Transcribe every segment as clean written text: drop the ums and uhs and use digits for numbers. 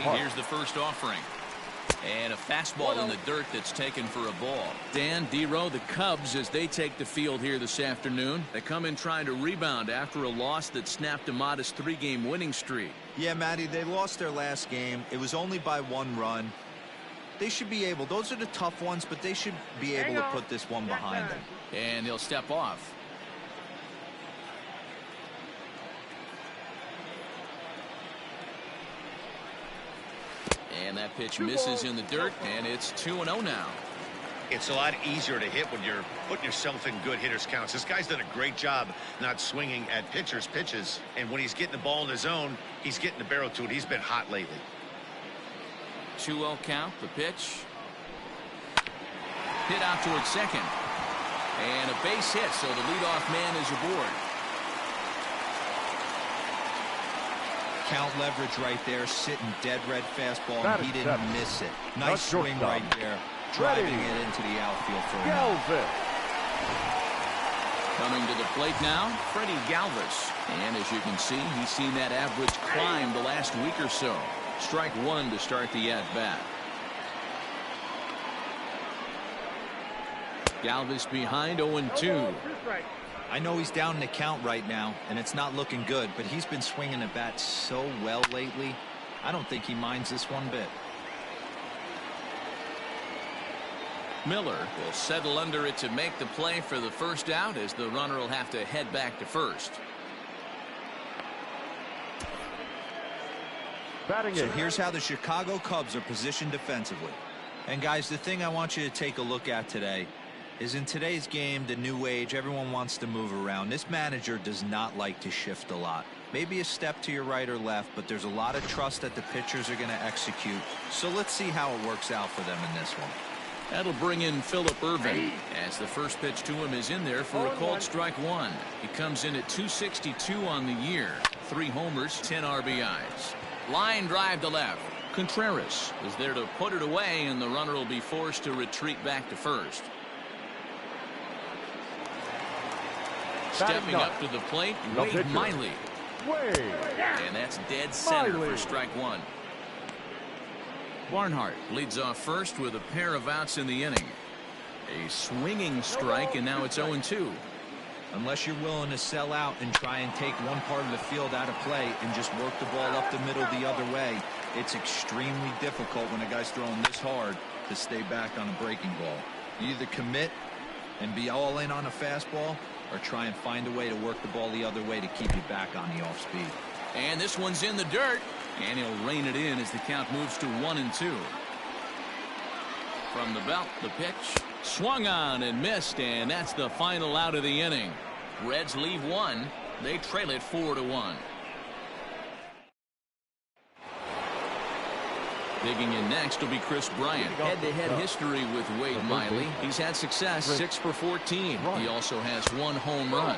Here's the first offering. And a fastball in the dirt that's taken for a ball. Dan, D-Row, the Cubs, as they take the field here this afternoon, they come in trying to rebound after a loss that snapped a modest 3-game winning streak. Yeah, Matty, they lost their last game. It was only by 1 run. They should be able, those are the tough ones, but they should be able to put this one behind them. And he'll step off. And that pitch misses in the dirt, and it's 2-0 now. It's a lot easier to hit when you're putting yourself in good hitters' counts. This guy's done a great job not swinging at pitchers' pitches. And when he's getting the ball in his zone, he's getting the barrel to it. He's been hot lately. 2-0 count, the pitch. Hit out towards second. And a base hit, so the leadoff man is aboard. Count leverage right there, sitting dead red fastball, and he didn't miss it. Nice swing right there, driving it into the outfield for him. Coming to the plate now, Freddie Galvis. And as you can see, he's seen that average climb the last week or so. Strike 1 to start the at-bat. Galvis behind 0-2. I know he's down in the count right now, and it's not looking good, but he's been swinging the bat so well lately. I don't think he minds this one bit. Miller will settle under it to make the play for the first out, as the runner will have to head back to first. So here's how the Chicago Cubs are positioned defensively. And guys, the thing I want you to take a look at today is in today's game, the new age, everyone wants to move around. This manager does not like to shift a lot. Maybe a step to your right or left, but there's a lot of trust that the pitchers are going to execute. So let's see how it works out for them in this one. That'll bring in Phillip Ervin, as the first pitch to him is in there for a called strike 1. He comes in at 262 on the year. 3 homers, 10 RBIs. Line drive to left. Contreras is there to put it away, and the runner will be forced to retreat back to first. Stepping up to the plate, Wade Miley. And that's dead center for strike 1. Barnhart leads off first with a pair of outs in the inning. A swinging strike, and now it's 0-2. Unless you're willing to sell out and try and take one part of the field out of play and just work the ball up the middle the other way, it's extremely difficult when a guy's throwing this hard to stay back on a breaking ball. You either commit and be all in on a fastball, or try and find a way to work the ball the other way to keep you back on the off speed. And this one's in the dirt, and he'll rein it in as the count moves to 1-2. From the belt, the pitch swung on and missed, and that's the final out of the inning. Reds leave 1. They trail it 4-1. Digging in next will be Chris Bryant. Head-to-head history with Wade Miley. He's had success, 6 for 14. He also has 1 home run.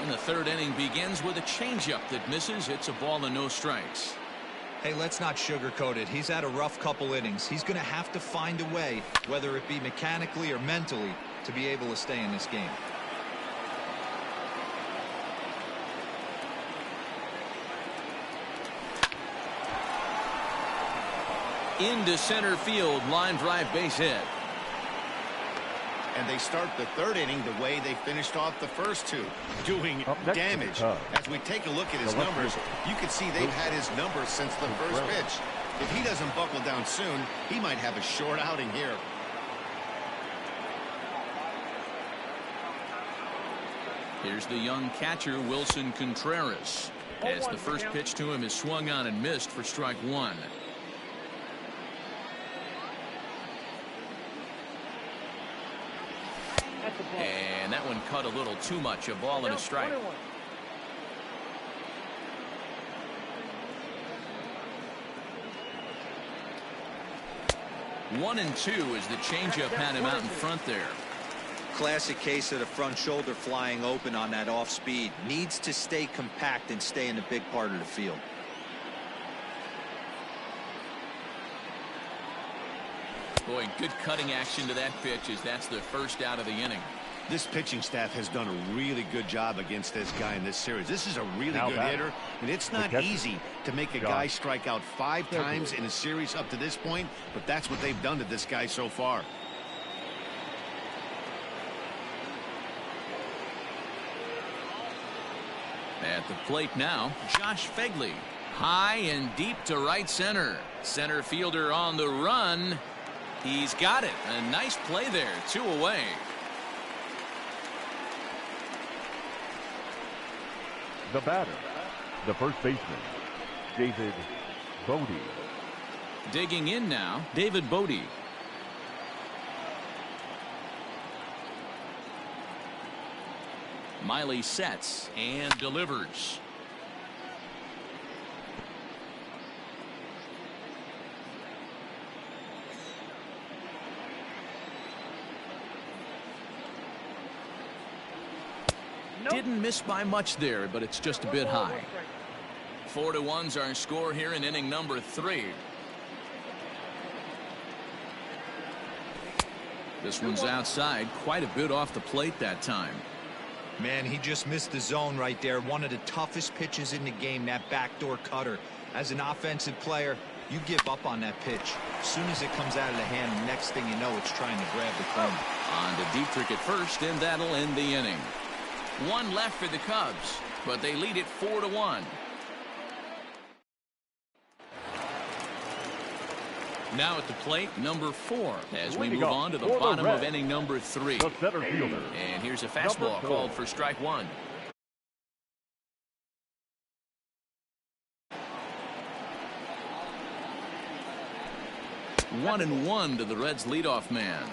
And the third inning begins with a changeup that misses. It's a ball and no strikes. Hey, let's not sugarcoat it. He's had a rough couple innings. He's going to have to find a way, whether it be mechanically or mentally, to be able to stay in this game. Into center field, line drive, base hit. And they start the third inning the way they finished off the first 2, doing damage. As we take a look at his numbers, you can see they've had his numbers since the first pitch. If he doesn't buckle down soon, he might have a short outing here. Here's the young catcher, Wilson Contreras, as the first pitch to him is swung on and missed for strike 1. And that one cut a little too much, a ball and a strike. 1-2 as the changeup had him out in front there. Classic case of the front shoulder flying open on that off speed. Needs to stay compact and stay in the big part of the field. Boy, good cutting action to that pitch, as that's the first out of the inning. This pitching staff has done a really good job against this guy in this series. This is a really good hitter, and it's not easy to make a guy strike out 5 times in a series up to this point, but that's what they've done to this guy so far. At the plate now, Josh Fegley. High and deep to right center. Center fielder on the run. He's got it. A nice play there. 2 away. The batter, the first baseman, David Bodie. Digging in now, David Bodie. Miley sets and delivers. Didn't miss by much there, but it's just a bit high. 4-1's our score here in inning number 3. This one's outside, quite a bit off the plate that time. Man, he just missed the zone right there. One of the toughest pitches in the game, that backdoor cutter. As an offensive player, you give up on that pitch. As soon as it comes out of the hand, the next thing you know, it's trying to grab the corner. On to Dietrich at first, and that'll end the inning. 1 left for the Cubs, but they lead it 4-1. Now at the plate, number 4, as we move on to the bottom of inning number 3. The center fielder. And here's a fastball called for strike 1. One and 1 to the Reds' leadoff man.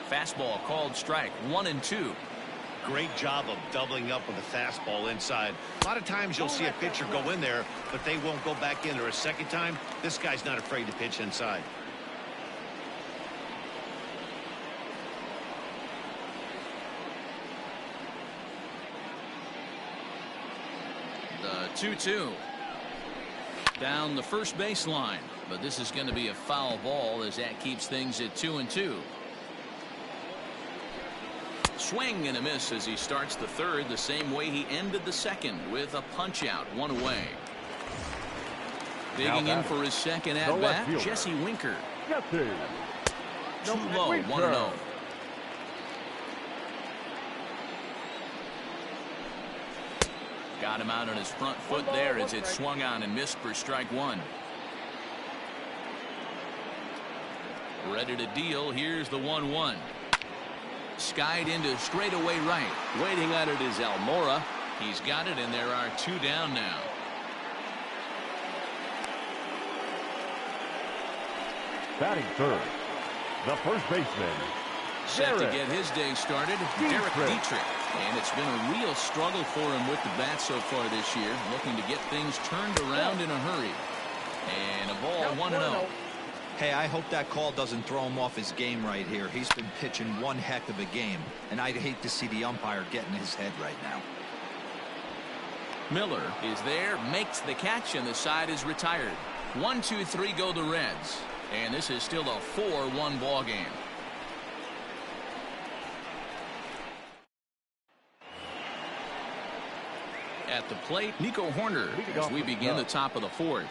Fastball called strike 1 and 2. Great job of doubling up with a fastball inside. A lot of times you'll see a pitcher go in there, but they won't go back in there a second time. This guy's not afraid to pitch inside. The 2-2. Down the first baseline, but this is going to be a foul ball as that keeps things at 2-2. Swing and a miss as he starts the 3rd the same way he ended the 2nd with a punch out, 1 away. Digging in for his 2nd at bat, Jesse Winker. Too low, 1-0. Got him out on his front foot there as it swung on and missed for strike 1. Ready to deal. Here's the 1-1. Skied into straightaway right. Waiting on it is Almora. He's got it, and there are 2 down now. Batting 3rd, the first baseman. Set to get his day started, Derek Dietrich. And it's been a real struggle for him with the bat so far this year. Looking to get things turned around in a hurry. And a ball 1-0. Hey, I hope that call doesn't throw him off his game right here. He's been pitching one heck of a game, and I'd hate to see the umpire get in his head right now. Miller is there, makes the catch, and the side is retired. 1-2-3 go the Reds, and this is still a 4-1 ball game. At the plate, Nico Horner as we begin the top of the 4th.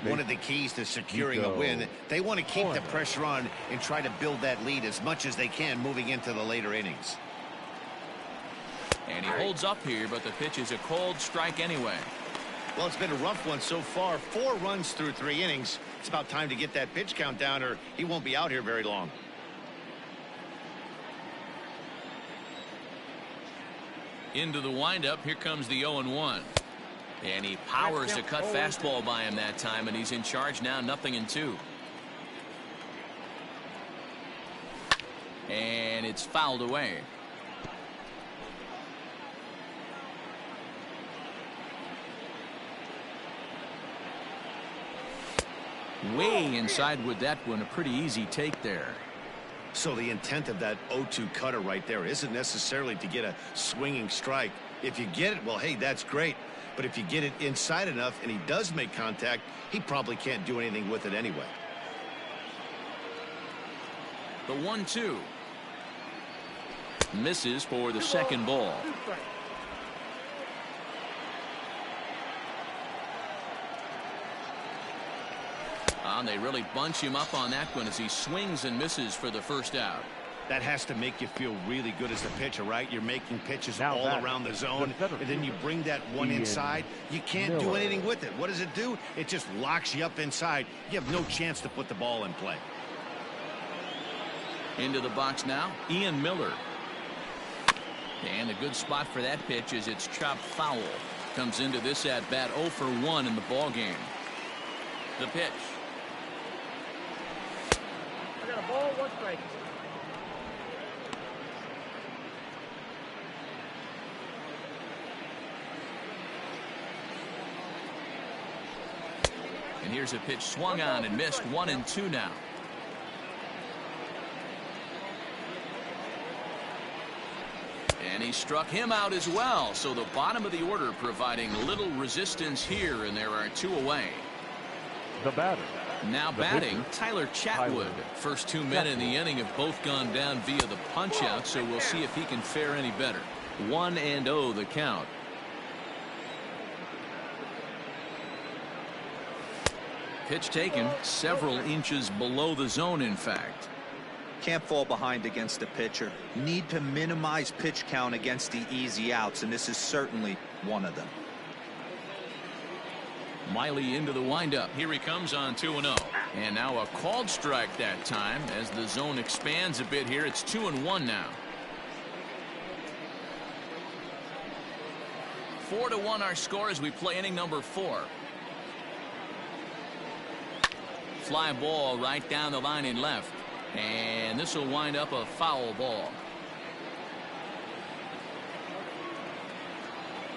One of the keys to securing a win, they want to keep the pressure on and try to build that lead as much as they can moving into the later innings. And he holds up here, but the pitch is a cold strike anyway. Well, it's been a rough one so far. 4 runs through 3 innings. It's about time to get that pitch count down, or he won't be out here very long. Into the windup, here comes the 0-1. And he powers a cut fastball by him that time, and he's in charge now, 0-2. And it's fouled away. Way inside with that one, a pretty easy take there. So the intent of that 0-2 cutter right there isn't necessarily to get a swinging strike. If you get it, well, hey, that's great. But if you get it inside enough and he does make contact, he probably can't do anything with it anyway. The 1-2. Misses for the second ball. They really bunch him up on that one as he swings and misses for the first out. That has to make you feel really good as a pitcher, right? You're making pitches all around the zone, and then you bring that one inside. You can't do anything with it. What does it do? It just locks you up inside. You have no chance to put the ball in play. Into the box now, Ian Miller. And a good spot for that pitch is it's chopped foul. Comes into this at bat 0 for 1 in the ball game. The pitch. I got a ball, 1 strike. And here's a pitch swung on and missed. 1-2 now. And he struck him out as well. So the bottom of the order providing little resistance here, and there are 2 away. The batter. Now batting, Tyler Chatwood. First 2 men in the inning have both gone down via the punch out, so we'll see if he can fare any better. 1-0 the count. Pitch taken several inches below the zone, in fact. Can't fall behind against the pitcher. Need to minimize pitch count against the easy outs, and this is certainly one of them. Miley into the windup. Here he comes on 2-0. And now a called strike that time as the zone expands a bit here. It's 2-1 now. 4-1 our score as we play inning number 4. Fly ball right down the line in left. And this will wind up a foul ball.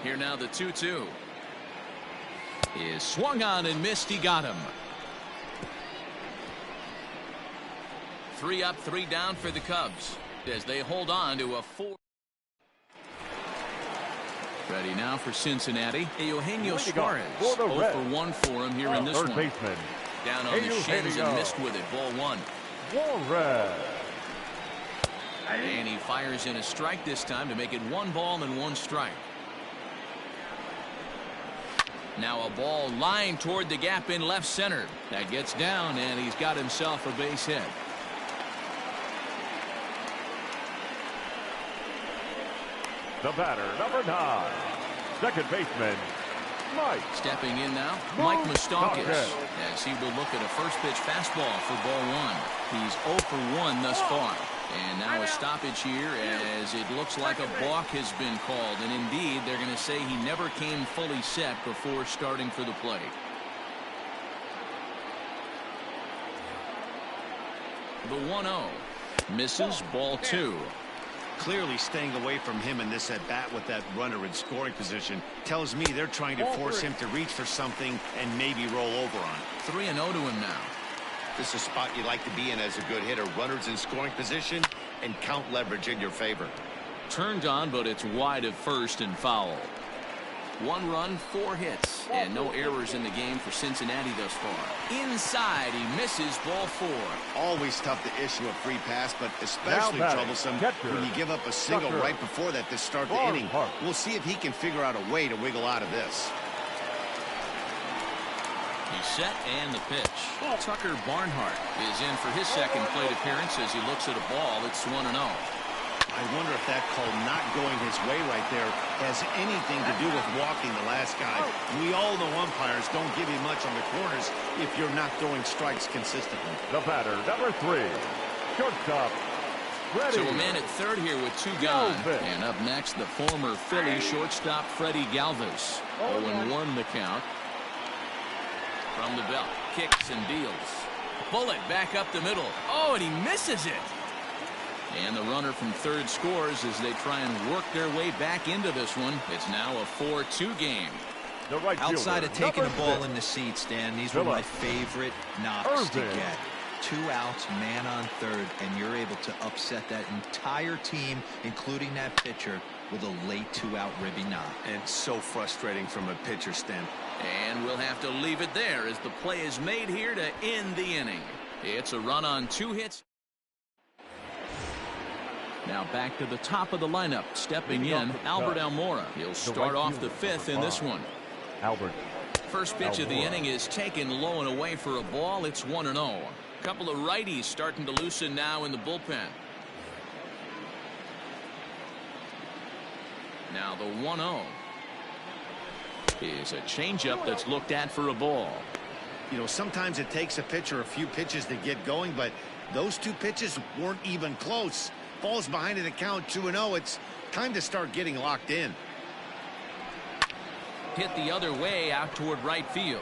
Here now the 2-2. Is swung on and missed. He got him. 3 up, 3 down for the Cubs as they hold on to a 4. Ready now for Cincinnati. Eugenio Suarez. 0 for 1 for him here in this one. Baseman. Down on the shins and missed with it. Ball 1. And he fires in a strike this time to make it 1 ball and 1 strike. Now a ball lined toward the gap in left center. That gets down, and he's got himself a base hit. The batter, number 9, second baseman, Mike. Stepping in now, Mike Moustakas, as he will look at a first pitch fastball for ball 1. He's 0 for 1 thus far. And now a stoppage here as it looks like a balk has been called. And indeed, they're going to say he never came fully set before starting for the plate. The 1-0. Misses, ball 2. Clearly staying away from him in this at bat with that runner in scoring position tells me they're trying to force him to reach for something and maybe roll over on it. 3-0 to him now. This is a spot you like to be in as a good hitter. Runners in scoring position and count leverage in your favor. Turned on, but it's wide of first and foul. 1 run, 4 hits, and no errors in the game for Cincinnati thus far. Inside, he misses, ball 4. Always tough to issue a free pass, but especially troublesome when you give up a single right before that to start the inning. We'll see if he can figure out a way to wiggle out of this. He's set and the pitch. Tucker Barnhart is in for his second plate appearance as he looks at a ball. It's 1-0. I wonder if that call not going his way right there has anything to do with walking the last guy. We all know umpires don't give you much on the corners if you're not throwing strikes consistently. The batter, number 3, shortstop, Freddie. So a man at third here with 2 gone. And up next, the former Philly shortstop Freddie Galvis. 0-1 the count. From the belt, kicks and deals. Bullet back up the middle. Oh, and he misses it. And the runner from third scores as they try and work their way back into this one. It's now a 4-2 game. The right Outside fielder, of taking the ball 6. in the seats, Dan, these were my favorite knocks to get. 2 outs, man on third, and you're able to upset that entire team, including that pitcher, with a late 2-out ribby knock. And so frustrating from a pitcher's stand. And we'll have to leave it there as the play is made here to end the inning. It's a run on 2 hits. Now back to the top of the lineup. Stepping in, Albert Almora. He'll start off the fifth in this one. Albert. First pitch of the inning is taken low and away for a ball. It's 1-0. A couple of righties starting to loosen now in the bullpen. Now the 1-0 is a changeup that's looked at for a ball. You know, sometimes it takes a pitcher a few pitches to get going, but those two pitches weren't even close. Falls behind in the count 2-0. It's time to start getting locked in. Hit the other way out toward right field.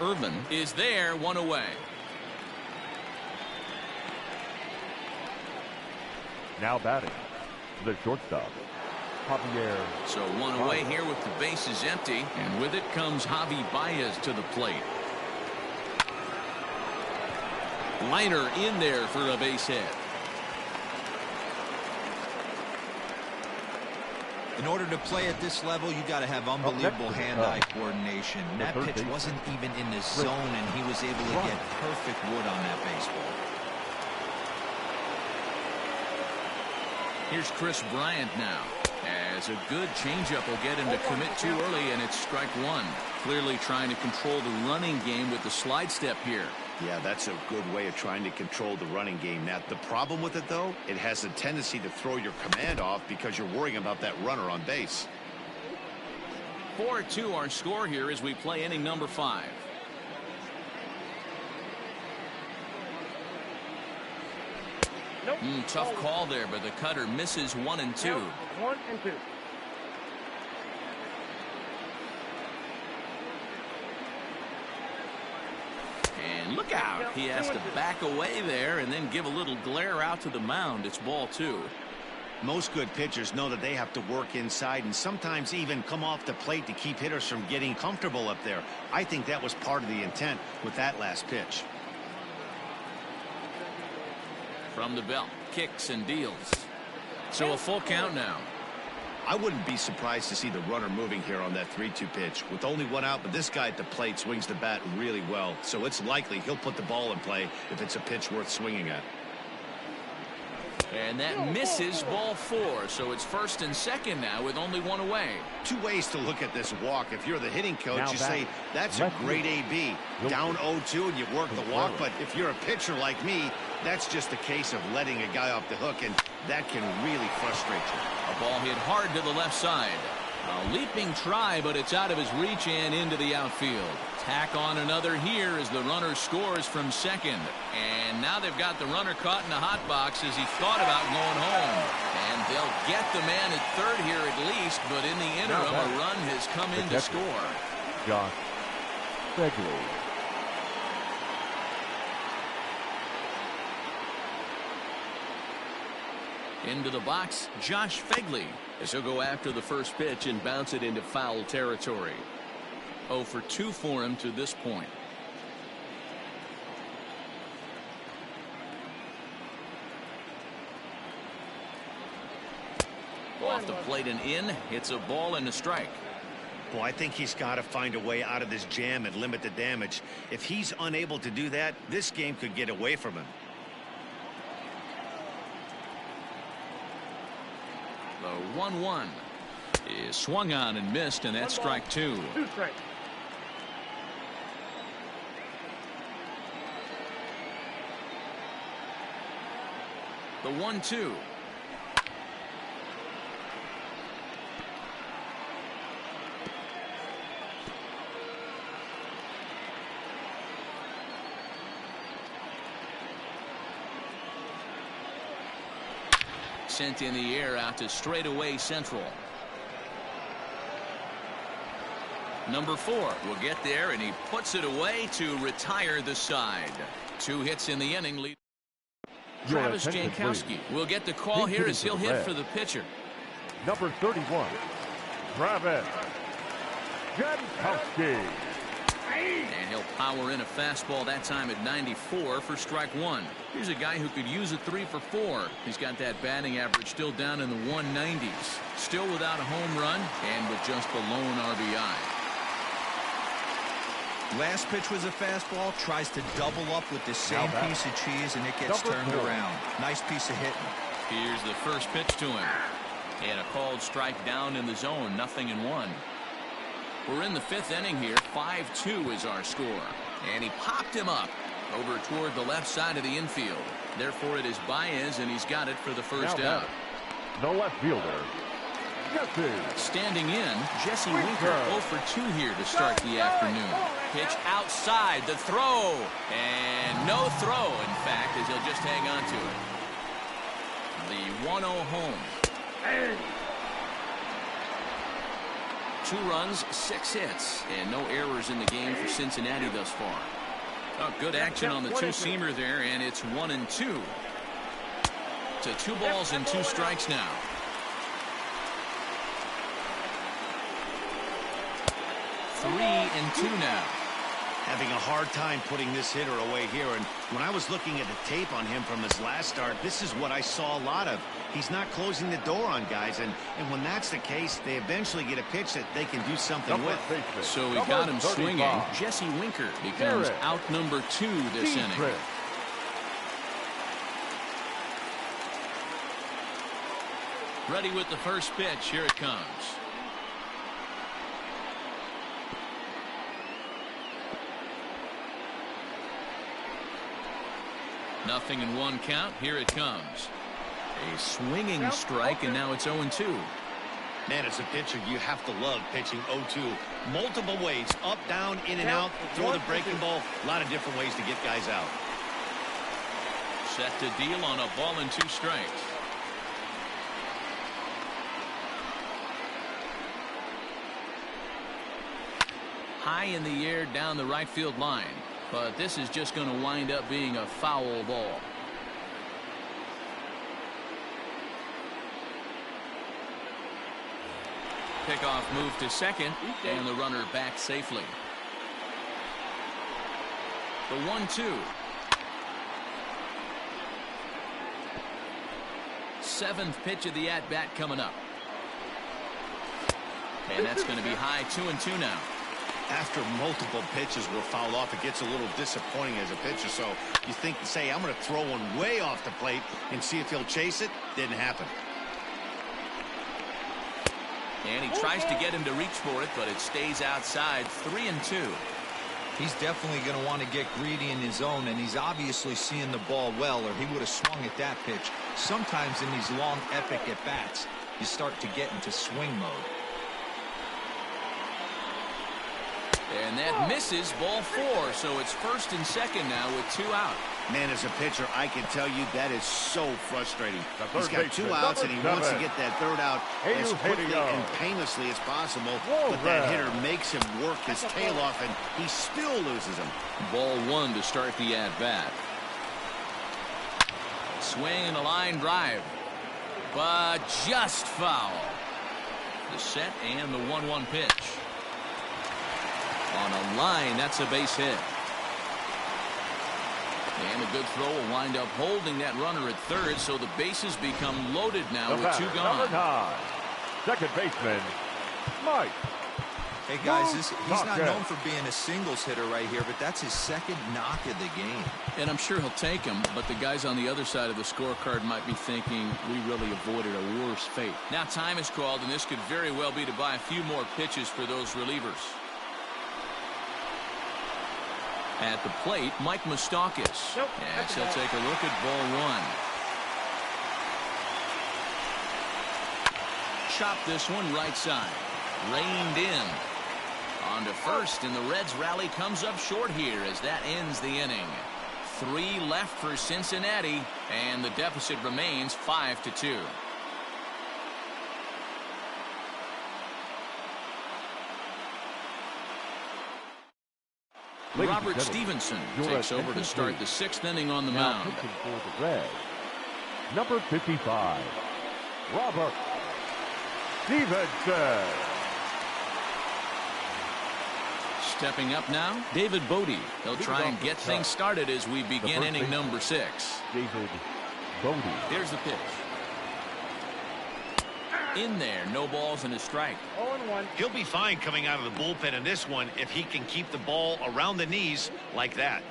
Irvin is there, one away. Now batting, the shortstop, Javier. So one away here with the bases empty, and with it comes Javi Baez to the plate. Liner in there for a base hit. In order to play at this level, you got to have unbelievable hand-eye coordination. That pitch wasn't even in the zone, and he was able to get perfect wood on that baseball. Here's Chris Bryant now. As a good changeup will get him to commit too early, and it's strike one. Clearly trying to control the running game with the slide step here. Yeah, that's a good way of trying to control the running game. Now, the problem with it, though, it has a tendency to throw your command off because you're worrying about that runner on base. 4-2 our score here as we play inning number 5. Nope. Tough call there, but the cutter misses 1 and 2. 1 and 2. And look out. He has to back away there and then give a little glare out to the mound. It's ball 2. Most good pitchers know that they have to work inside and sometimes even come off the plate to keep hitters from getting comfortable up there. I think that was part of the intent with that last pitch. From the belt, kicks and deals. So a full count now. I wouldn't be surprised to see the runner moving here on that 3-2 pitch. With only one out, but this guy at the plate swings the bat really well, so it's likely he'll put the ball in play if it's a pitch worth swinging at. And that misses, ball 4, so it's first and second now with only 1 away. Two ways to look at this walk. If you're the hitting coach, you say that's a great AB. Down 0-2 and you work the walk, but if you're a pitcher like me, that's just a case of letting a guy off the hook, and that can really frustrate you. A ball hit hard to the left side. A leaping try, but it's out of his reach and into the outfield. Tack on another here as the runner scores from second. And now they've got the runner caught in the hot box as he thought about going home. And they'll get the man at third here at least, but in the interim, a run has come in to score. Josh Begley. Into the box, Josh Begley, as he'll go after the first pitch and bounce it into foul territory. 0 for 2 for him to this point. Off the plate and in, hits a ball and a strike. Well, I think he's got to find a way out of this jam and limit the damage. If he's unable to do that, this game could get away from him. The 1-1 is swung on and missed, and that's strike 2. 2 strikes. The 1-2. Sent in the air out to straightaway central. Number 4 will get there, and he puts it away to retire the side. 2 hits in the inning. Lead. Travis Jankowski will get the call here as he'll hit for the pitcher. Number 31, Travis Jankowski. And he'll power in a fastball that time at 94 for strike 1. Here's a guy who could use a 3 for 4. He's got that batting average still down in the 190s. Still without a home run and with just the lone RBI. Last pitch was a fastball, tries to double up with the same piece of cheese, and it gets turned around. Nice piece of hitting. Here's the first pitch to him. And a called strike down in the zone, 0-1. We're in the 5th inning here. 5-2 is our score. And he popped him up over toward the left side of the infield. Therefore, it is Baez, and he's got it for the first out. The left fielder, Jesse. Standing in, Jesse Winker, 0 for 2 here to start the afternoon. Pitch outside, the throw. And no throw, in fact, as he'll just hang on to it. The 1-0 home. 2 runs, 6 hits, and no errors in the game for Cincinnati thus far. Oh, good action on the two-seamer there, and it's 1-2. To 2 balls and 2 strikes now. 3-2 now. Having a hard time putting this hitter away here, and when I was looking at the tape on him from his last start, this is what I saw a lot of. He's not closing the door on guys, and when that's the case, they eventually get a pitch that they can do something with. So we got him swinging. Jesse Winker becomes out number 2 this inning. Ready with the first pitch. Here it comes. Nothing in 1 count. Here it comes. A swinging strike, and now it's 0-2. Man, as a pitcher, you have to love pitching 0-2. Multiple ways, up, down, in and out, throw the breaking ball. A lot of different ways to get guys out. Set to deal on a ball and 2 strikes. High in the air down the right field line. But this is just going to wind up being a foul ball. Pickoff move to second, and the runner back safely. The 1-2. 7th pitch of the at-bat coming up. And that's going to be high. 2-2 now. After multiple pitches were fouled off, it gets a little disappointing as a pitcher. So you think, say, I'm going to throw one way off the plate and see if he'll chase it. Didn't happen. And he tries to get him to reach for it, but it stays outside. 3-2. He's definitely going to want to get greedy in his zone, and he's obviously seeing the ball well, or he would have swung at that pitch. Sometimes in these long, epic at-bats, you start to get into swing mode. And that misses, ball 4. So it's 1st and 2nd now with 2 out. Man, as a pitcher, I can tell you that is so frustrating. He's got 2 outs, and he wants to get that 3rd out as quickly and painlessly as possible. But that hitter makes him work his tail off, and he still loses him. Ball 1 to start the at-bat. Swing and a line drive. But just foul. The set and the 1-1 pitch. On a line, that's a base hit. And a good throw will wind up holding that runner at 3rd, so the bases become loaded now with 2 gone. Second baseman, Mike. Hey guys, he's not known for being a singles hitter right here, but that's his 2nd knock of the game. And I'm sure he'll take him, but the guys on the other side of the scorecard might be thinking we really avoided a worse fate. Now time is called, and this could very well be to buy a few more pitches for those relievers. At the plate, Mike Moustakas. Yes, he'll take a look at ball 1. Chop this one right side. Reined in. On to first, and the Reds rally comes up short here as that ends the inning. 3 left for Cincinnati, and the deficit remains 5-2. Robert Stevenson takes over to start the 6th inning on the mound. For the Reds, number 55, Robert Stevenson. Stepping up now, David Bodie. He'll try and get things started as we begin inning number 6. David Bodie. Here's the pitch. In there, no balls and a strike. 0-1. He'll be fine coming out of the bullpen in this one if he can keep the ball around the knees like that.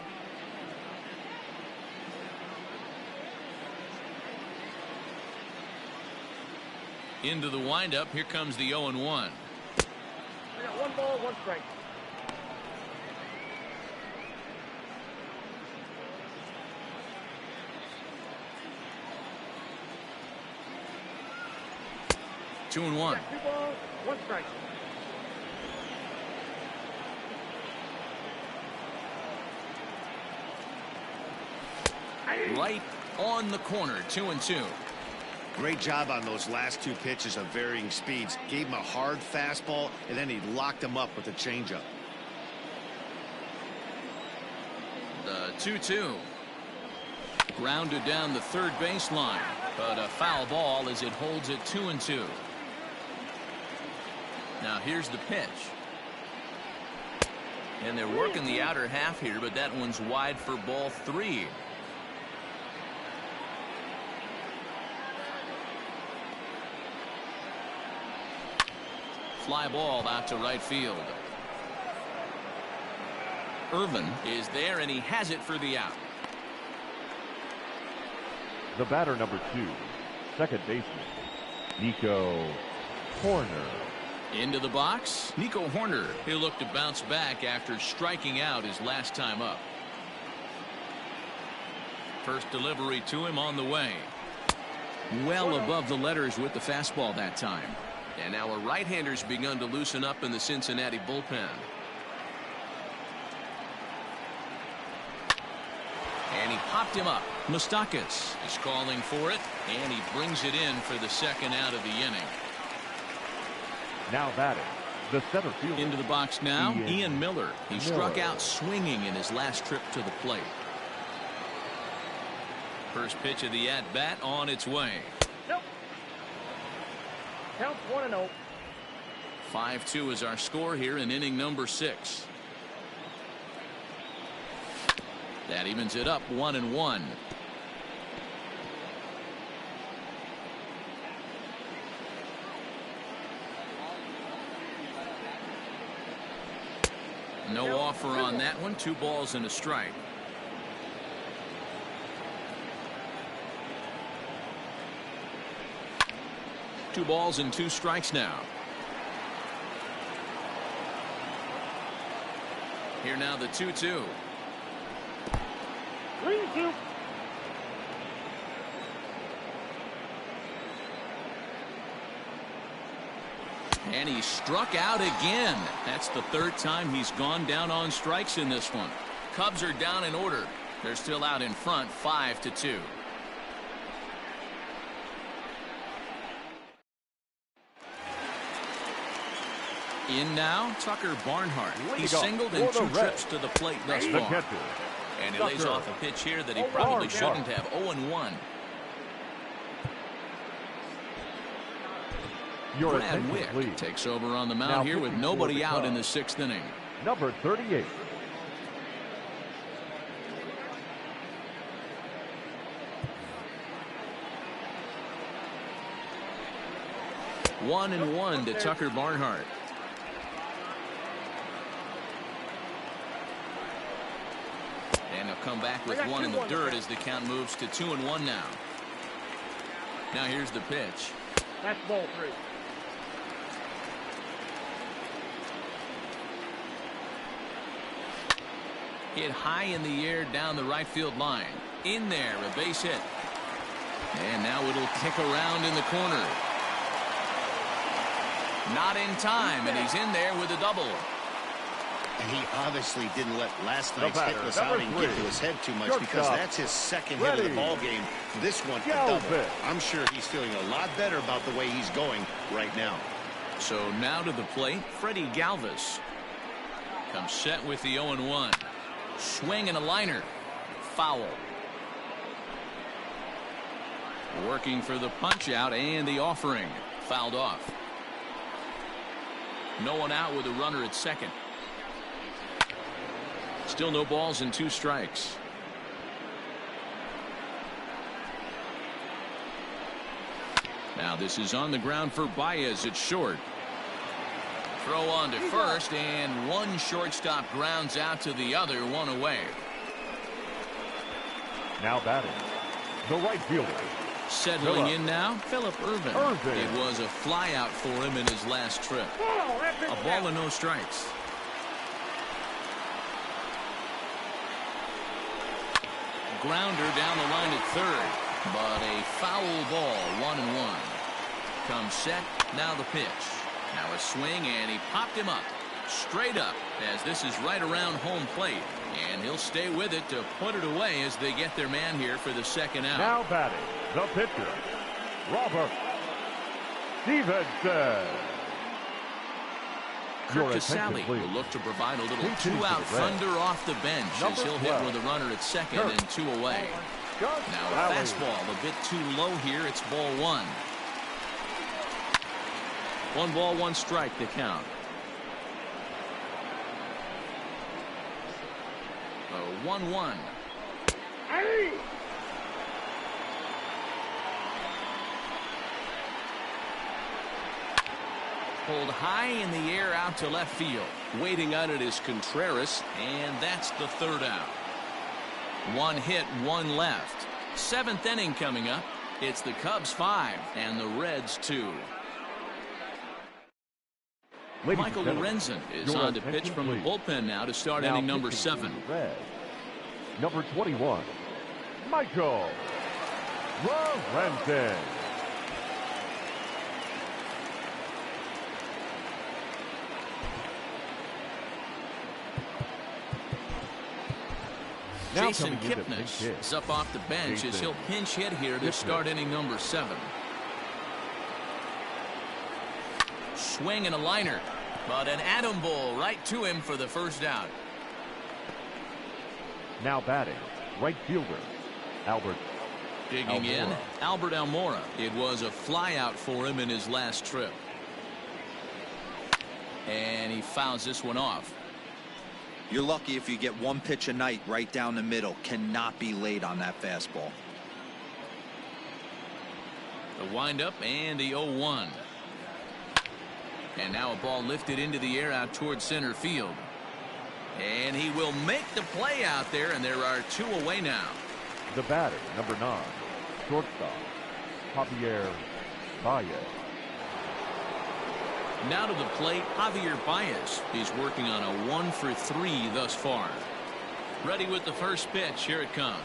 Into the windup. Here comes the 0-1. We got 1 ball, 1 strike. Two and one. 2 balls, 1 strike. Right on the corner. 2-2. Great job on those last 2 pitches of varying speeds. Gave him a hard fastball, and then he locked him up with a changeup. The 2-2. Grounded down the third baseline, but a foul ball as it holds it 2-2. Now here's the pitch. And they're working the outer half here, but that one's wide for ball 3. Fly ball out to right field. Irvin is there, and he has it for the out. The batter, number 2, second baseman, Nico Horner. Into the box, Nico Horner. He'll look to bounce back after striking out his last time up. First delivery to him on the way. Well above the letters with the fastball that time. And our right-handers begun to loosen up in the Cincinnati bullpen. And he popped him up. Moustakas is calling for it, and he brings it in for the second out of the inning. Now batting, the center fielder. Into the box now, Ian Miller. He struck out swinging in his last trip to the plate. First pitch of the at-bat on its way. Nope. Counts 1-0. 5-2 is our score here in inning number 6. That evens it up 1-1. No offer on that one. 2 balls and a strike. Two balls and 2 strikes now. Here now the 2-2. 3-2. And he struck out again. That's the 3rd time he's gone down on strikes in this one. Cubs are down in order. They're still out in front 5-2. In now, Tucker Barnhart. He singled in 2 trips to the plate thus far. And he lays off a pitch here that he probably shouldn't have. 0-1. Brad Wick takes over on the mound here with nobody out in the 6th inning. Number 38. One and 1 to Tucker Barnhart. And he'll come back with 1 in the dirt as the count moves to 2-1 now. Now here's the pitch. That's ball 3. Hit high in the air down the right field line. In there, a base hit. And now it'll kick around in the corner. Not in time, and he's in there with a double. And he obviously didn't let last night's hitless outing get to his head too much, because that's his 2nd hit of the ball game. This one, a double. I'm sure he's feeling a lot better about the way he's going right now. So now to the plate, Freddie Galvis comes set with the 0-1. Swing and a liner. Foul. Working for the punch out and the offering. Fouled off. No one out with a runner at 2nd. Still no balls and 2 strikes. Now this is on the ground for Baez. It's short. Throw on to first, and one shortstop grounds out to the other, one away. Now batting, the right fielder. Settling in now, Philip Irvin. It was a flyout for him in his last trip. A ball and no strikes. Grounder down the line at third, but a foul ball, 1-1. Comes set, now the pitch. Now a swing, and he popped him up. Straight up, as this is right around home plate. And he'll stay with it to put it away as they get their man here for the second out. Now batting, the pitcher, Robert Stevenson. Kirk Casale will look to provide a little two-out thunder off the bench as he'll hit with a runner at second and two away. Now a fastball a bit too low here. It's ball one. 1 ball, 1 strike to count. 1-1. Pulled high in the air out to left field. Waiting on it is Contreras, and that's the third out. 1 hit, 1 left. 7th inning coming up. It's the Cubs 5 and the Reds 2. Michael Lorenzen is on to pitch from the bullpen now to start inning number 7. Number 21, Michael Lorenzen. Jason Kipnis is up off the bench as he'll pinch hit here to start inning number 7. Swing and a liner, but an atom ball right to him for the first out. Now batting, right fielder, Albert. Digging in, Albert Almora. It was a flyout for him in his last trip. And he fouls this one off. You're lucky if you get 1 pitch a night right down the middle. Cannot be late on that fastball. The windup and the 0-1. And now a ball lifted into the air out towards center field. And he will make the play out there, and there are 2 away now. The batter, number 9, shortstop, Javier Baez. Now to the plate, Javier Baez. He's working on a 1 for 3 thus far. Ready with the first pitch. Here it comes.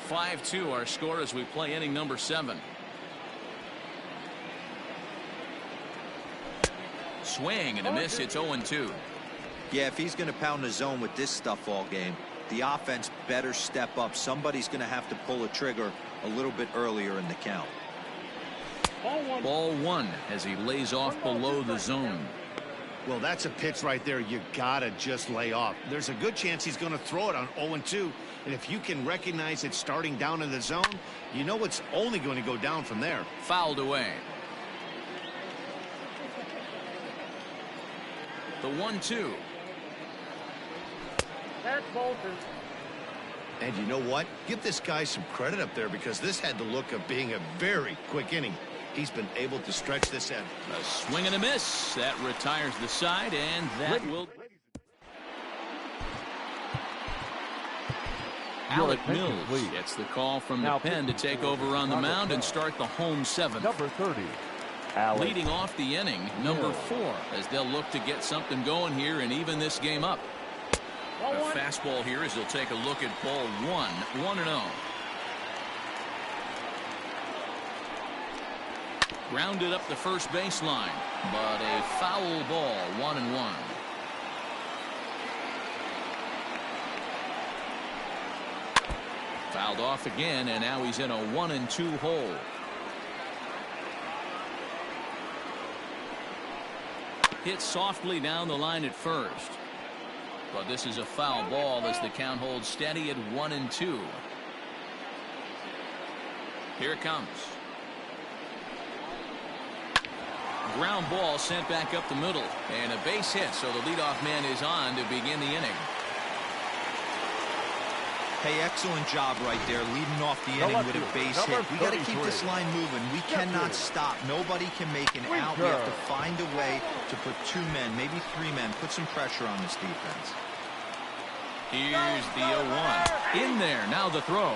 5-2 our score as we play inning number 7. Swing and a miss. It's 0-2. Yeah, if he's going to pound the zone with this stuff all game, the offense better step up. Somebody's going to have to pull a trigger a little bit earlier in the count. Ball 1 as he lays off below the zone. Well, that's a pitch right there you gotta just lay off. There's a good chance he's going to throw it on 0-2, and if you can recognize it starting down in the zone, you know it's only going to go down from there. Fouled away. The 1-2. That's ball 2. And you know what? Give this guy some credit up there, because this had the look of being a very quick inning. He's been able to stretch this end. A swing and a miss. That retires the side, and that will. Alec Mills gets the call from the pen to take over on the mound and start the home 7th. Number 30. Leading off the inning, number 4, as they'll look to get something going here and even this game up. A fastball here as he'll take a look at ball 1, 1-0. Grounded up the first baseline, but a foul ball, 1-1. Fouled off again, and now he's in a 1-2 hole. Hit softly down the line at first. But this is a foul ball as the count holds steady at 1-2. Here it comes. Ground ball sent back up the middle, and a base hit, so the leadoff man is on to begin the inning. Hey, excellent job right there, leading off the inning with a base hit. We got to keep this line moving. We cannot stop. Nobody can make an out. We have to find a way to put 2 men, maybe 3 men, put some pressure on this defense. Here's the 0-1. In there, now the throw.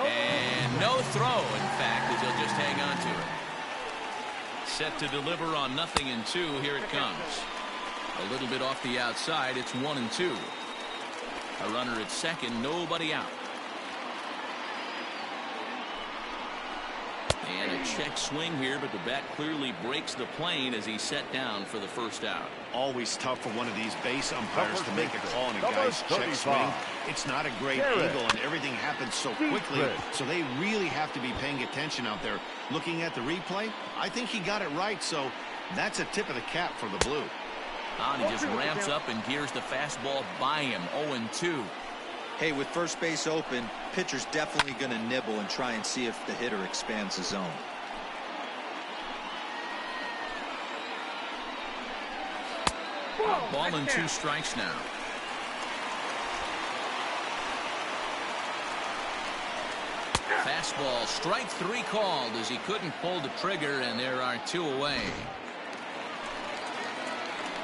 And no throw, in fact, as he'll just hang on to it. Set to deliver on 0-2. Here it comes. A little bit off the outside. It's 1-2. A runner at second, nobody out. And a check swing here, but the bat clearly breaks the plane as he's set down for the first out. Always tough for one of these base umpires to make a call on a guy's check swing. It's not a great angle, and everything happens so quickly, so they really have to be paying attention out there. Looking at the replay, I think he got it right, so that's a tip of the cap for the Blue. And he just ramps up and gears the fastball by him. 0-2. Hey, with first base open, pitcher's definitely going to nibble and try and see if the hitter expands the zone. Ball and 2 strikes now. Fastball, strike 3 called as he couldn't pull the trigger, and there are 2 away.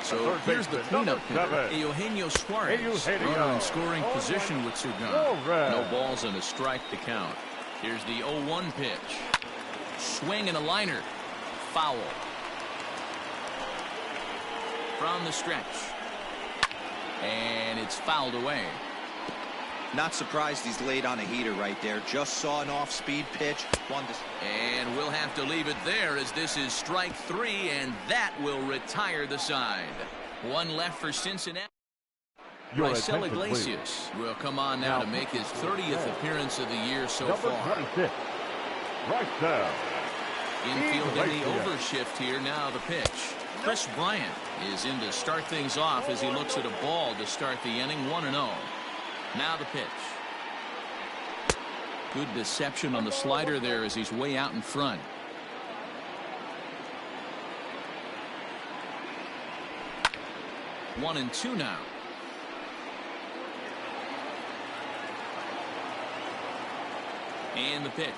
So here's the cleanup hitter, Eugenio Suarez. Runner in scoring position with Sugan. No balls and a strike to count. Here's the 0-1 pitch. Swing and a liner. Foul. From the stretch. And it's fouled away. Not surprised he's laid on a heater right there. Just saw an off-speed pitch. And we'll have to leave it there as this is strike 3, and that will retire the side. 1 left for Cincinnati. Raisel Iglesias will come on now to make his 30th appearance of the year so far. 26. Right down. Infield in the overshift here. Now the pitch. Chris Bryant is in to start things off as he looks at a ball to start the inning. 1-0. Now the pitch. Good deception on the slider there as he's way out in front. One and 2 now. And the pitch.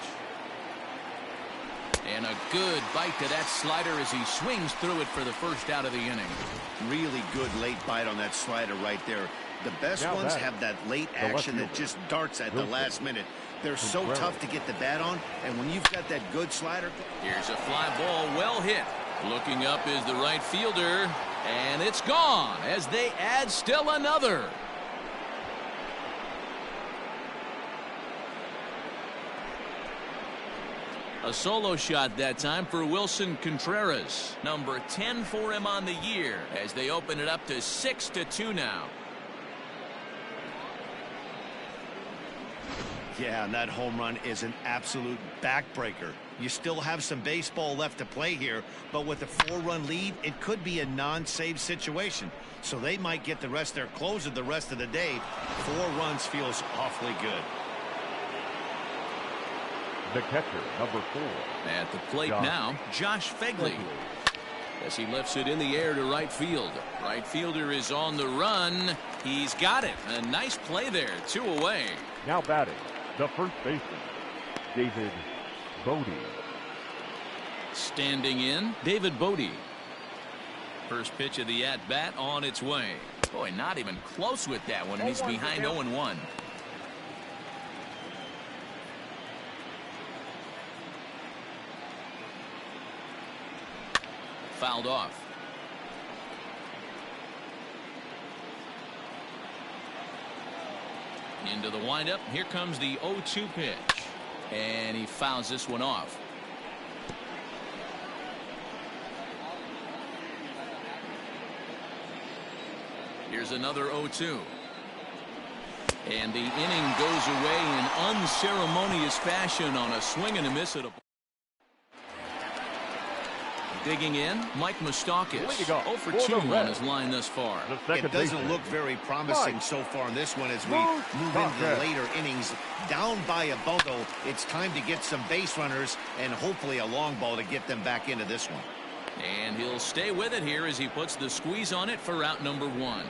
And a good bite to that slider as he swings through it for the first out of the inning. Really good late bite on that slider right there. The best ones have that late action that just darts at the last minute. They're so tough to get the bat on, and when you've got that good slider. Here's a fly ball, well hit. Looking up is the right fielder, and it's gone as they add still another. A solo shot that time for Wilson Contreras. Number 10 for him on the year as they open it up to 6-2 now. Yeah, and that home run is an absolute backbreaker. You still have some baseball left to play here, but with a 4-run lead, it could be a non-save situation. So they might get the rest their closer the rest of the day. 4 runs feels awfully good. The catcher, number 4. At the plate now, Josh Fegley. As he lifts it in the air to right field. Right fielder is on the run. He's got it. A nice play there. 2 away. Now batting, the first baseman, David Bodie. Standing in, David Bodie. First pitch of the at-bat on its way. Boy, not even close with that one, and he's behind 0-1. Fouled off. Into the windup. Here comes the 0-2 pitch. And he fouls this one off. Here's another 0-2. And the inning goes away in unceremonious fashion on a swing and a miss at a. Digging in, Mike Moustakas. 0 for 2 on his line thus far. It doesn't look very promising so far in this one as we move into the later innings. Down by a bundle, it's time to get some base runners and hopefully a long ball to get them back into this one. And he'll stay with it here as he puts the squeeze on it for out number 1.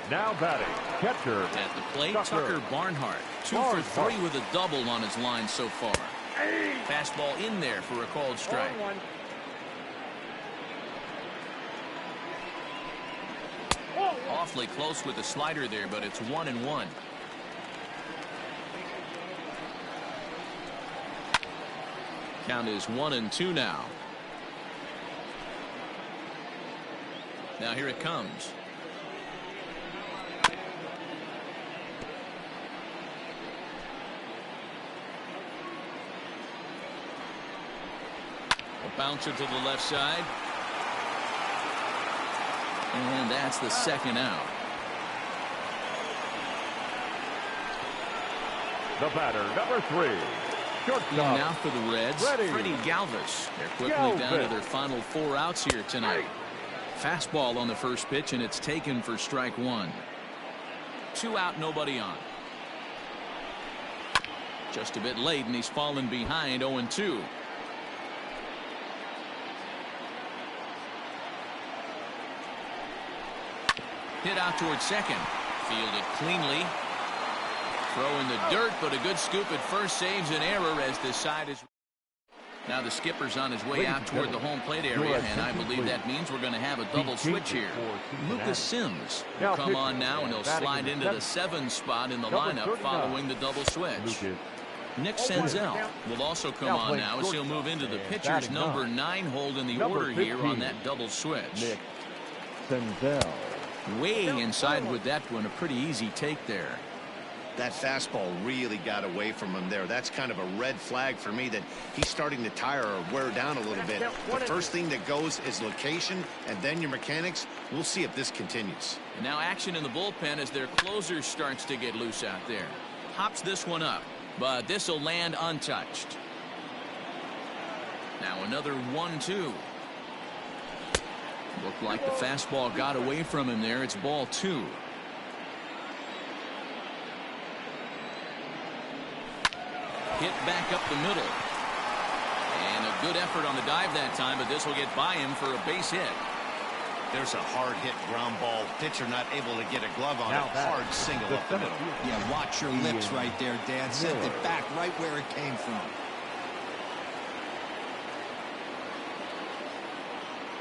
Now batting, catcher. At the plate, Tucker Barnhart. 2 for 3 with a double on his line so far. Fastball in there for a called strike. Awfully close with the slider there, but it's 1-1. Count is 1-2 now. Now here it comes. A bouncer to the left side. And that's the second out. The batter, number 3. Shortstop. Now for the Reds, Freddie Galvis. They're quickly down to their final 4 outs here tonight. Fastball on the first pitch, and it's taken for strike 1. 2 out, nobody on. Just a bit late, and he's fallen behind 0-2. Hit out towards second. Fielded cleanly. Throw in the dirt, but a good scoop at first saves an error as the side is. Now the skipper's on his way out toward the home plate area, and I believe that means we're going to have a double switch here. Lucas Sims will come on now, and he'll slide into the 7 spot in the lineup following the double switch. Nick Senzel will also come on now as he'll move into the pitcher's number 9 hold in the order here on that double switch. Nick Senzel. Way inside with that one, a pretty easy take there. That fastball really got away from him there. That's kind of a red flag for me that he's starting to tire or wear down a little bit. The first thing that goes is location and then your mechanics. We'll see if this continues. And now action in the bullpen as their closer starts to get loose out there. Hops this one up, but this will land untouched. Now another 1-2. Looked like the fastball got away from him there. It's ball 2. Hit back up the middle. And a good effort on the dive that time, but this will get by him for a base hit. There's a hard hit ground ball. Pitcher not able to get a glove on it. Hard single up the middle. Yeah, watch your lips right there, Dan. Sent it back right where it came from.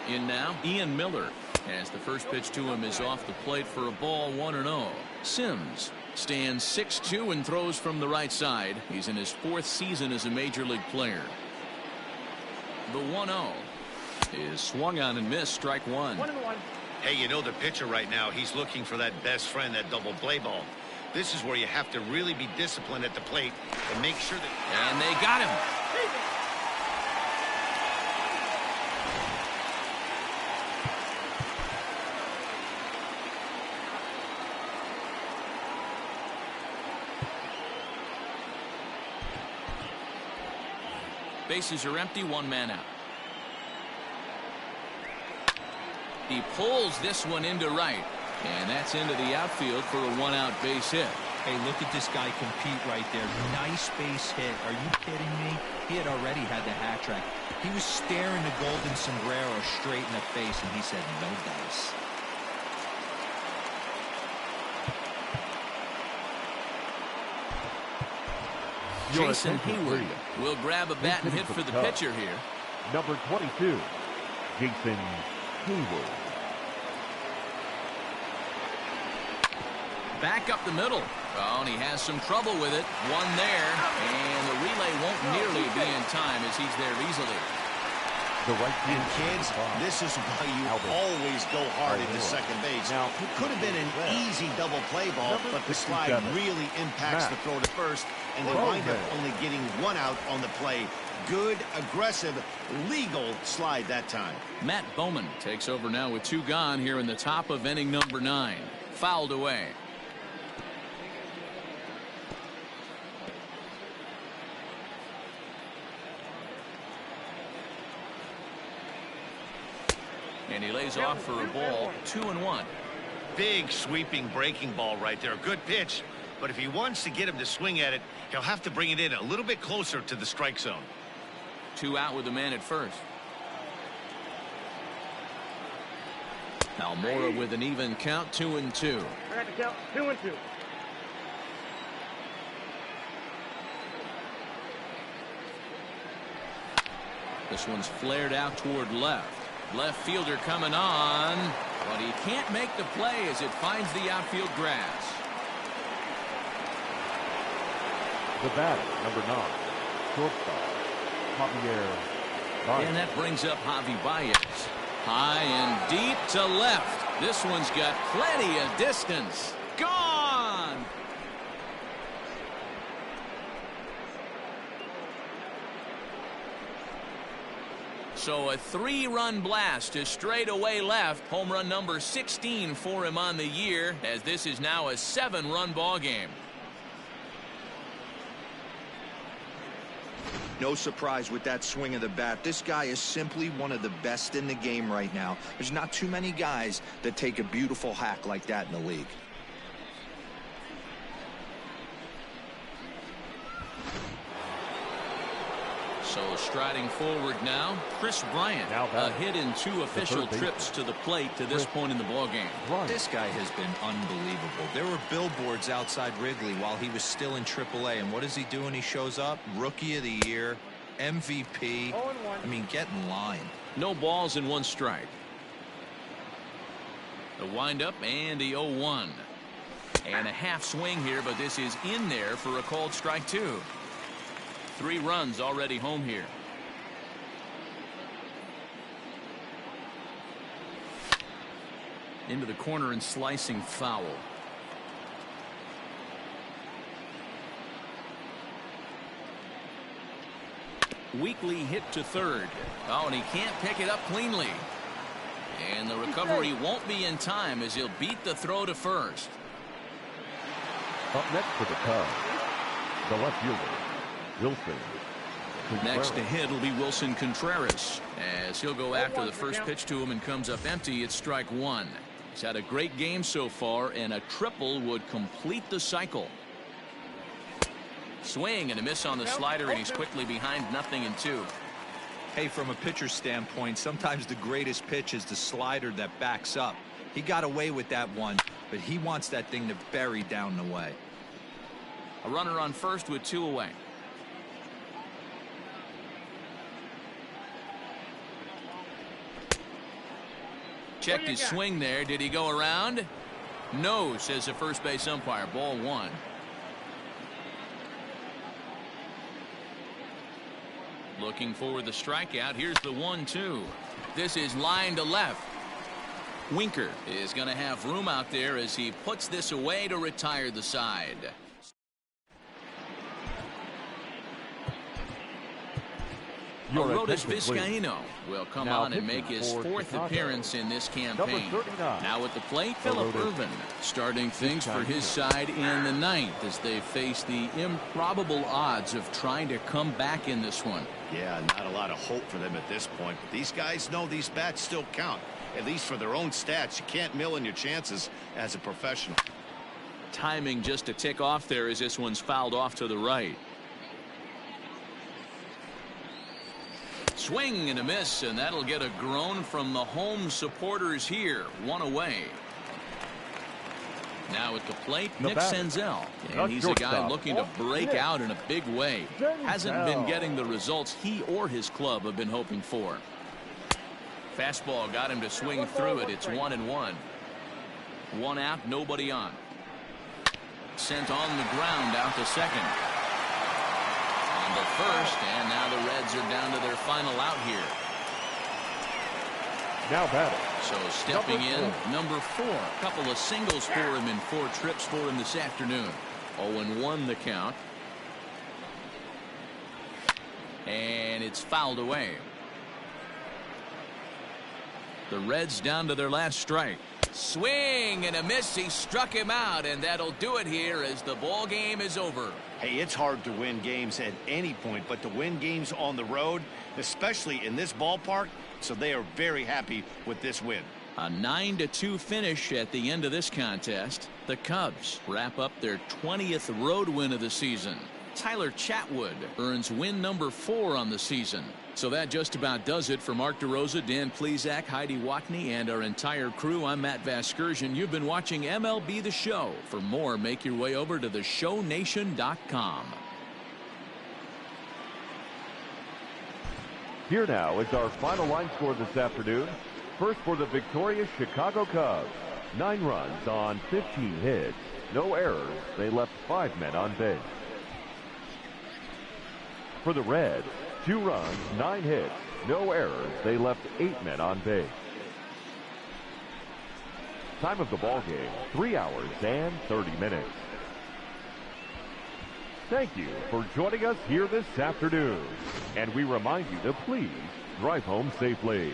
In now, Ian Miller, as the first pitch to him is off the plate for a ball 1-0. Sims stands 6'2" and throws from the right side. He's in his 4th season as a major league player. The 1-0 is swung on and missed, strike 1. 1-1. Hey, you know the pitcher right now, he's looking for that best friend, that double play ball. This is where you have to really be disciplined at the plate and make sure that. And they got him. Bases are empty, 1 man out. He pulls this one into right, and that's into the outfield for a 1-out base hit. Hey, look at this guy compete right there. Nice base hit. Are you kidding me? He had already had the hat trick. He was staring the golden sombrero straight in the face, and he said, no dice. Jason Hayward will grab a bat and hit for the pitcher here. Number 22, Jason Hayward. Back up the middle. Oh, and he has some trouble with it. One there, and the relay won't nearly be in time as he's there easily. And kids, this is why you always go hard into second base. Now, it could have been an easy double play ball, but the slide really impacts the throw to first, and they wind up only getting 1 out on the play. Good, aggressive, legal slide that time. Matt Bowman takes over now with 2 gone here in the top of inning number 9. Fouled away. And he lays off for a ball, 2-1. Big sweeping breaking ball right there. Good pitch. But if he wants to get him to swing at it, he'll have to bring it in a little bit closer to the strike zone. 2 out with the man at first. Almora with an even count, 2-2. I got the count, 2-2. This one's flared out toward left. Left fielder coming on, but he can't make the play as it finds the outfield grass. The batter, number 9, shortstop, Javier Baez. And that brings up Javi Baez. High and deep to left. This one's got plenty of distance. Gone! So a 3-run blast to straightaway left. Home run number 16 for him on the year, as this is now a 7-run ball game. No surprise with that swing of the bat. This guy is simply one of the best in the game right now. There's not too many guys that take a beautiful hack like that in the league. So striding forward now, Chris Bryant. A hit in 2 official trips to the plate to this point in the ballgame. This guy has been unbelievable. There were billboards outside Wrigley while he was still in AAA, and what does he do when he shows up? Rookie of the Year, MVP. I mean, get in line. No balls and 1 strike. The windup and the 0-1. And a half swing here, but this is in there for a called strike 2. 3 runs already home here. Into the corner and slicing foul. Weakly hit to third. Oh, and he can't pick it up cleanly. And the recovery won't be in time as he'll beat the throw to first. Up next for the Cubs, the left fielder, Wilson. Next to hit will be Wilson Contreras, as he'll go after the first pitch to him and comes up empty. It's strike 1. He's had a great game so far, and a triple would complete the cycle. Swing and a miss on the slider, and he's quickly behind 0-2. Hey, from a pitcher's standpoint, sometimes the greatest pitch is the slider that backs up. He got away with that one, but he wants that thing to bury down the way. A runner on first with 2 away. Checked his swing there. Did he go around? No, says the first base umpire. Ball 1. Looking for the strikeout. Here's the 1-2. This is line to left. Winker is going to have room out there as he puts this away to retire the side. Arodys Vizcaíno will come on and make his 4th appearance in this campaign. Now at the plate, Phillip Ervin starting things for his side in the 9th as they face the improbable odds of trying to come back in this one. Yeah, not a lot of hope for them at this point, but these guys know these bats still count, at least for their own stats. You can't mill in your chances as a professional. Timing just to tick off there as this one's fouled off to the right. Swing and a miss, and that'll get a groan from the home supporters here. 1 away. Now at the plate, Nick Senzel. And he's a guy looking to break out in a big way. Hasn't been getting the results he or his club have been hoping for. Fastball got him to swing through it. It's 1-1. 1 out, nobody on. Sent on the ground out to second. On to first, and now the Reds are down to their final out here. Now batting. So stepping in, number 4. A couple of singles for him in 4 trips for him this afternoon. 0-1 the count. And it's fouled away. The Reds down to their last strike. Swing and a miss. He struck him out, and that'll do it here as the ball game is over. Hey, it's hard to win games at any point, but to win games on the road, especially in this ballpark, so they are very happy with this win. A 9-2 finish at the end of this contest. The Cubs wrap up their 20th road win of the season. Tyler Chatwood earns win number 4 on the season. So that just about does it for Mark DeRosa, Dan Plesac, Heidi Watney, and our entire crew. I'm Matt Vasgersian. You've been watching MLB The Show. For more, make your way over to theshownation.com. Here now is our final line score this afternoon. First for the victorious Chicago Cubs. 9 runs on 15 hits. No errors. They left 5 men on base. For the Reds, 2 runs, 9 hits. No errors. They left 8 men on base. Time of the ball game, 3 hours and 30 minutes. Thank you for joining us here this afternoon. And we remind you to please drive home safely.